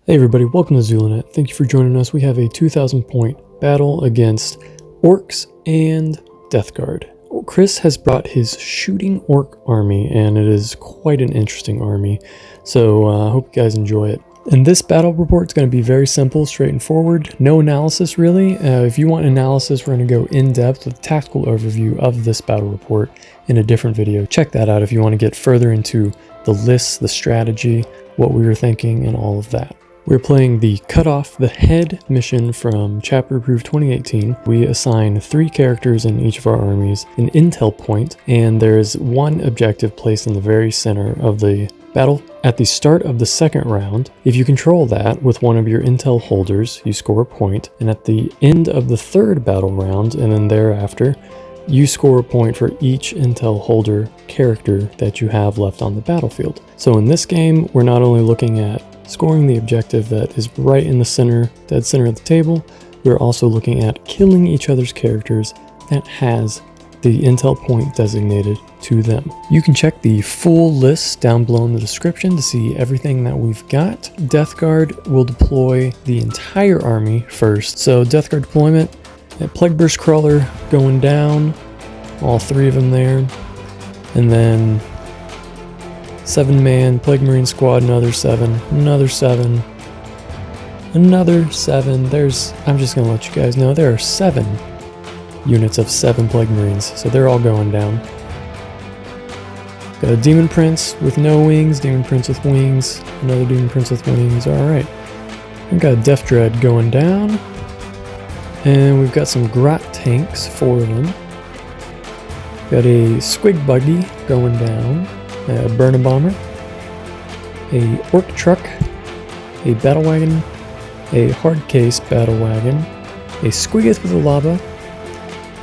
Hey everybody, welcome to ZuluNet. Thank you for joining us. We have a 2,000 point battle against Orks and Death Guard. Chris has brought his shooting Ork army, and it is quite an interesting army. So I hope you guys enjoy it. And this battle report is going to be very simple, straight and forward. No analysis really. If you want analysis, we're going to go in depth with a tactical overview of this battle report in a different video. Check that out if you want to get further into the lists, the strategy, what we were thinking, and all of that. We're playing the Cut Off the Head mission from Chapter Approved 2018. We assign 3 characters in each of our armies, an intel point, and there's one objective placed in the very center of the battle. At the start of the second round, if you control that with one of your intel holders, you score a point, and at the end of the third battle round, and then thereafter, you score a point for each intel holder character that you have left on the battlefield. So in this game, we're not only looking at scoring the objective that is right in the center, dead center of the table, we're also looking at killing each other's characters that has the intel point designated to them. You can check the full list down below in the description to see everything that we've got. Death Guard will deploy the entire army first. So Death Guard deployment, Plague Burst Crawler going down, all 3 of them there, and then 7-man Plague Marine Squad, another 7, another 7, another 7. I'm just gonna let you guys know there are 7 units of 7 Plague Marines, so they're all going down. Got a Demon Prince with no wings, Demon Prince with wings, another Demon Prince with wings. Alright. We've got a Death Dread going down. And we've got some Grot tanks, 4 of them. Got a Squig Buggy going down. A Burner Bomber, a Ork Truck, a Battle Wagon, a Hard Case Battle Wagon, a Squiggoth with a Lava,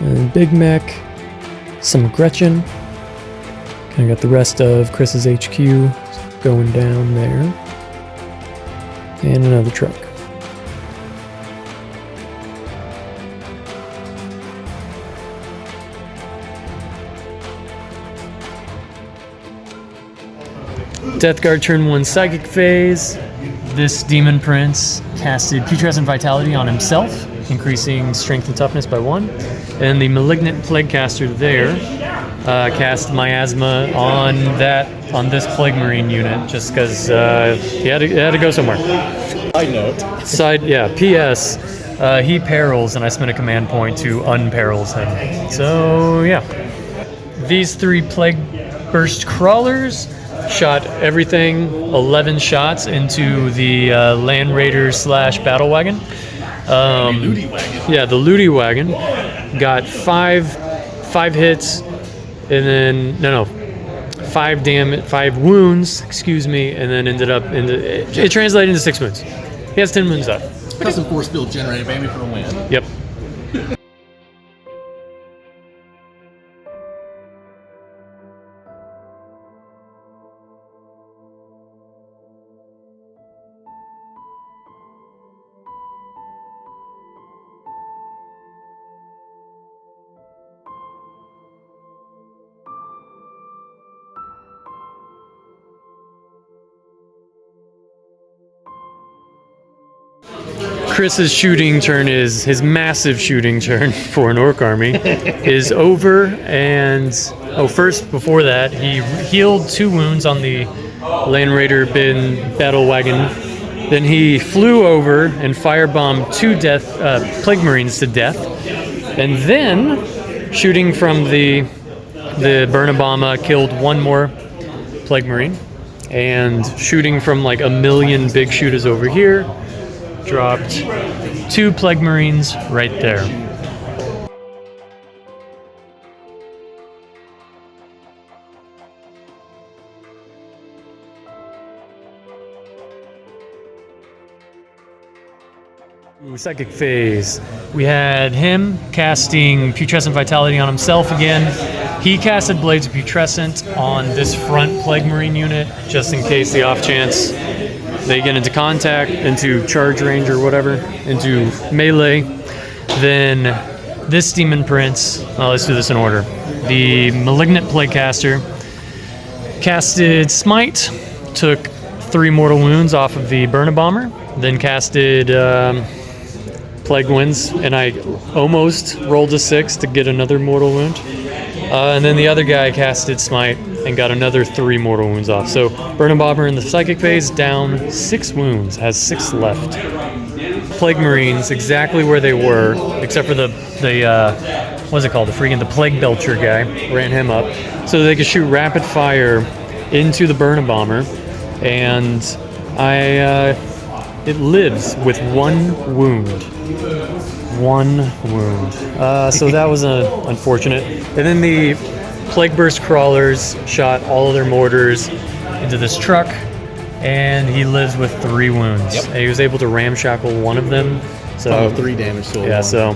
and Big Mech, some Gretchin. Kind of got the rest of Chris's HQ going down there, and another truck. Death Guard turn 1 Psychic Phase. This Demon Prince casted Putrescent Vitality on himself, increasing Strength and Toughness by 1. And the Malignant Plague Caster there cast Miasma on this Plague Marine unit, just because he had to go somewhere. Side note. P.S. He perils, and I spent a command point to unperils him. So yeah. These 3 Plague Burst Crawlers shot everything 11 shots into the Land Raider / Battle Wagon. Looty wagon. Yeah, the Looty Wagon got 5 hits, and then 5 wounds, excuse me, and then ended up it translated into 6 wounds. He has 10 wounds left. Custom force field generated, baby, for the win. Yep. Chris's shooting turn his massive shooting turn for an Ork army is over, and first before that he healed 2 wounds on the Land Raider bin Battle Wagon. Then he flew over and firebombed 2 Plague Marines to death, and then shooting from the Burnabama killed 1 more Plague Marine, and shooting from like a million big shooters over here dropped 2 Plague Marines right there. Psychic Phase. We had him casting Putrescent Vitality on himself again. He casted Blades of Putrescent on this front Plague Marine unit, just in case the off chance they get into contact, into charge range or whatever, into melee. Then this Demon Prince, let's do this in order. The Malignant Plague Caster casted Smite, took 3 mortal wounds off of the Burn-A-Bomber, then casted Plague Winds, and I almost rolled a 6 to get another mortal wound. And then the other guy casted Smite and got another 3 mortal wounds off. So Burn-A-Bomber in the Psychic phase, down 6 wounds, has 6 left. Plague Marines exactly where they were, except for the what's it called? The Plague Belcher guy. Ran him up so they could shoot rapid fire into the Burn-A-Bomber, and it lives with 1 wound. 1 wound. So that was unfortunate. And then the Plague Burst Crawlers shot all of their mortars into this truck, and he lives with 3 wounds. Yep. And he was able to ramshackle one of them. So 3 damage to yeah, 1. so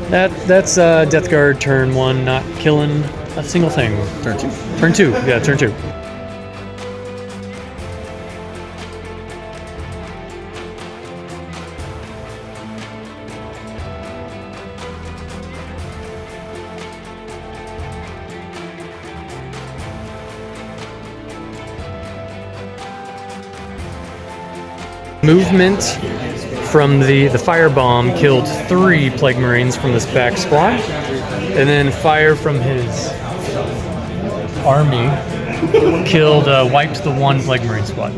that's Death Guard turn 1, not killing a single thing. Turn 2. Turn 2, yeah, turn 2. Movement from the firebomb killed 3 Plague Marines from this back squad, and then fire from his army wiped the 1 Plague Marine squad.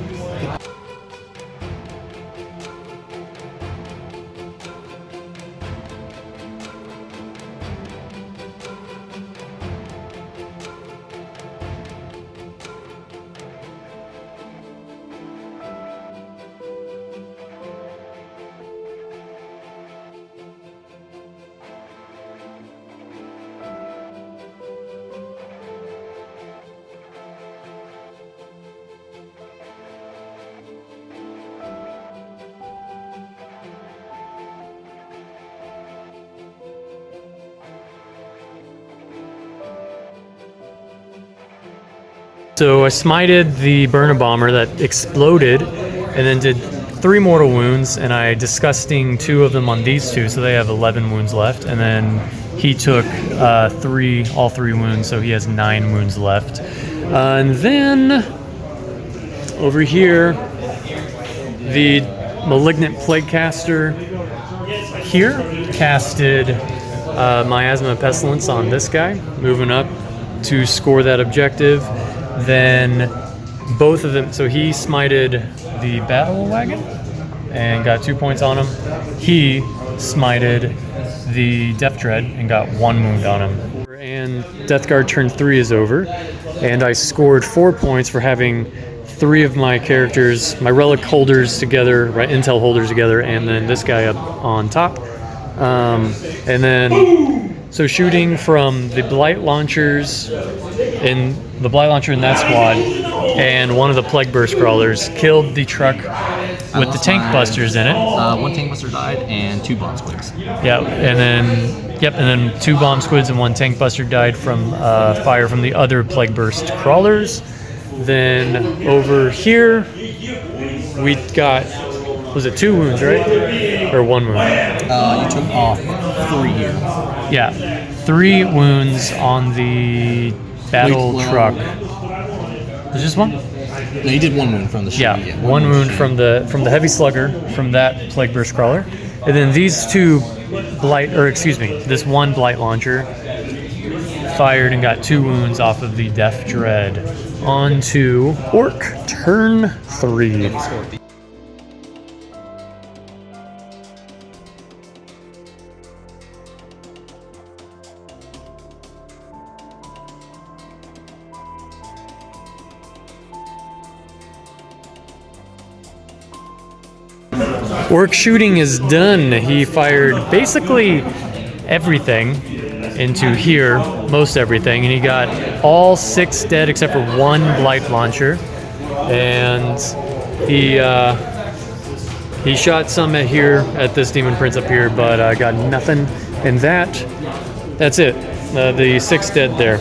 So I smited the Burn-A-Bomber that exploded, and then did 3 mortal wounds, and I disgusting 2 of them on these 2, so they have 11 wounds left. And then he took all 3 wounds, so he has 9 wounds left. And then over here, the Malignant Plague Caster here casted Miasma Pestilence on this guy, moving up to score that objective. Then both of them, so he smited the Battle Wagon and got 2 points on him. He smited the Death Dread and got 1 wound on him. And Death Guard turn 3 is over, and I scored 4 points for having 3 of my characters, my relic holders together, right, intel holders together, and then this guy up on top. And then, so shooting from the Blight Launchers in the Blight Launcher in that squad, and one of the Plague Burst Crawlers killed the truck with the Tank Busters in it. 1 Tank Buster died and 2 Bomb Squids. Yeah, and then 2 Bomb Squids and 1 Tank Buster died from fire from the other Plague Burst Crawlers. Then over here, we got, was it 2 wounds, right? Or 1 wound? You took off 3 here. Yeah, 3 wounds on the battle truck. Was just 1? No, you did 1 wound from the shooty. Yeah, 1 wound from the heavy slugger from that Plague Burst Crawler, and then these 2 this 1 Blight Launcher fired and got 2 wounds off of the Death Dread. On to Ork turn 3. Ork shooting is done. He fired basically everything into here, most everything, and he got all 6 dead except for 1 Blight Launcher. And he shot some at here, at this Demon Prince up here, but got nothing. And that's it. The 6 dead there.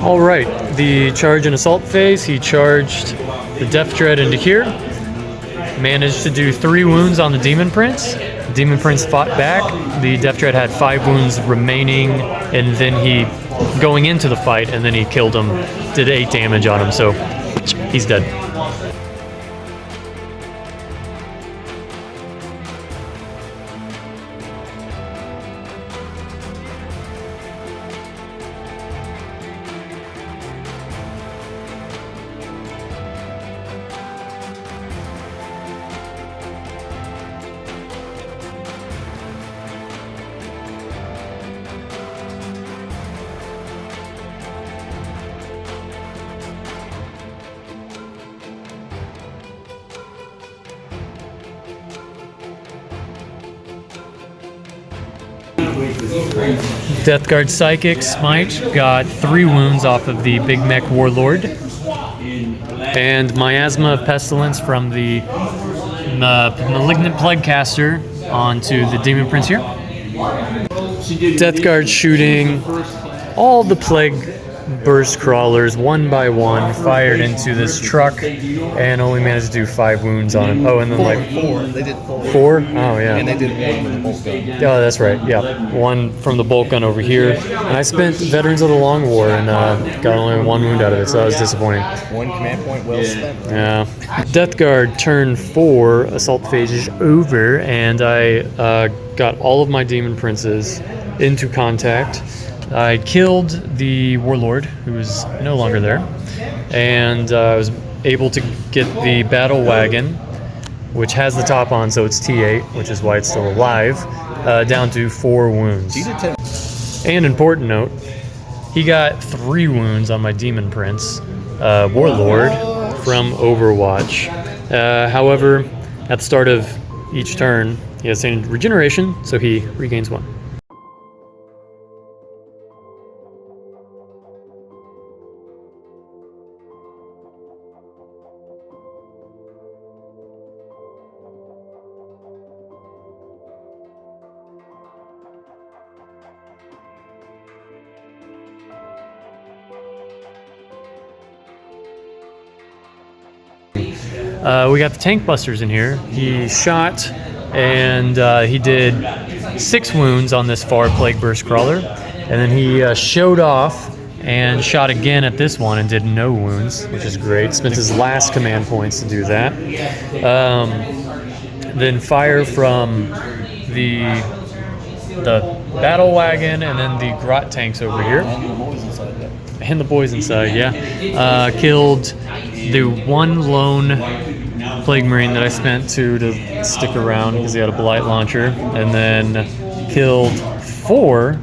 All right, the charge and assault phase, he charged the Death Dread into here. Managed to do 3 wounds on the Demon Prince. Demon Prince fought back. The Death Dread had 5 wounds remaining, and then he, going into the fight, and then he killed him, did 8 damage on him, so he's dead. Death Guard Psychic Smite got 3 wounds off of the Big Mech Warlord. And Miasma of Pestilence from the Malignant Plaguecaster onto the Demon Prince here. Death Guard shooting all the Plague Burst Crawlers one by one, fired into this truck, and only managed to do 5 wounds on him. Oh, and then like 4. They did 4. 4? Oh, yeah. And they did 1 with the bolt gun. Oh, that's right. Yeah, 1 from the bolt gun over here. And I spent Veterans of the Long War and got only 1 wound out of it, so that was disappointing. 1 command point well spent. Yeah. Death Guard turn 4, Assault Phages over, and I got all of my Demon Princes into contact. I killed the Warlord, who is no longer there, and I was able to get the Battle Wagon, which has the top on, so it's T8, which is why it's still alive, down to 4 wounds. And important note, he got 3 wounds on my Demon Prince, Warlord, from Overwatch. However, at the start of each turn, he has regeneration, so he regains 1. We got the Tankbusters in here. He shot and he did 6 wounds on this far Plague Burst Crawler, and then he showed off and shot again at this one and did no wounds, which is great. Spent his last command points to do that. Then fire from the Battle Wagon and then the Grot tanks over here. And the boys inside, yeah. Killed the 1 lone Plague Marine that I spent to stick around because he had a Blight launcher, and then killed 4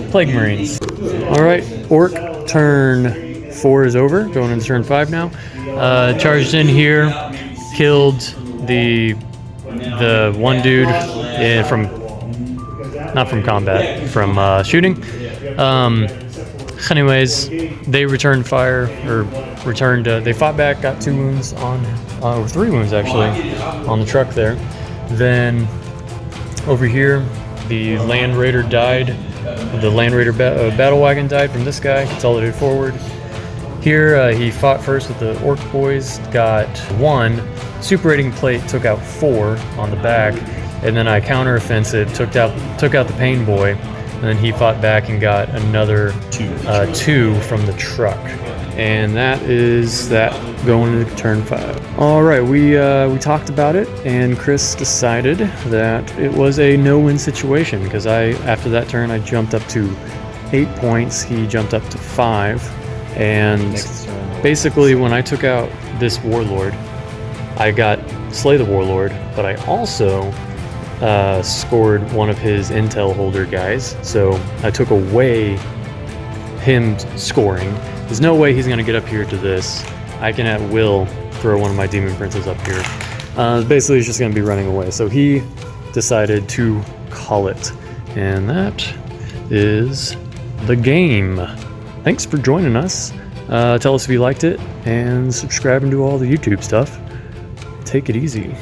Plague Marines. Alright, Ork turn 4 is over, going into turn 5 now. Charged in here, killed the 1 dude not from combat, from shooting. Anyways, they returned fire, or they fought back, got 2 wounds or 3 wounds actually, on the truck there. Then over here, the Land Raider died. The Land Raider Battle Wagon died from this guy, consolidated forward. Here, he fought first with the Ork boys, got 1. Super Rating Plate took out 4 on the back, and then I counter-offensive, took out the Pain Boy, and then he fought back and got another 2 from the truck. And that is that going into turn 5. All right, we talked about it, and Chris decided that it was a no-win situation because after that turn I jumped up to 8 points. He jumped up to 5, and basically when I took out this Warlord, I got Slay the Warlord, but I also scored one of his intel holder guys, so I took away him scoring. There's no way he's going to get up here to this. I can at will throw one of my Demon Princes up here. Basically he's just going to be running away, so he decided to call it, and that is the game. Thanks for joining us. Tell us if you liked it, and subscribe and do all the YouTube stuff. Take it easy.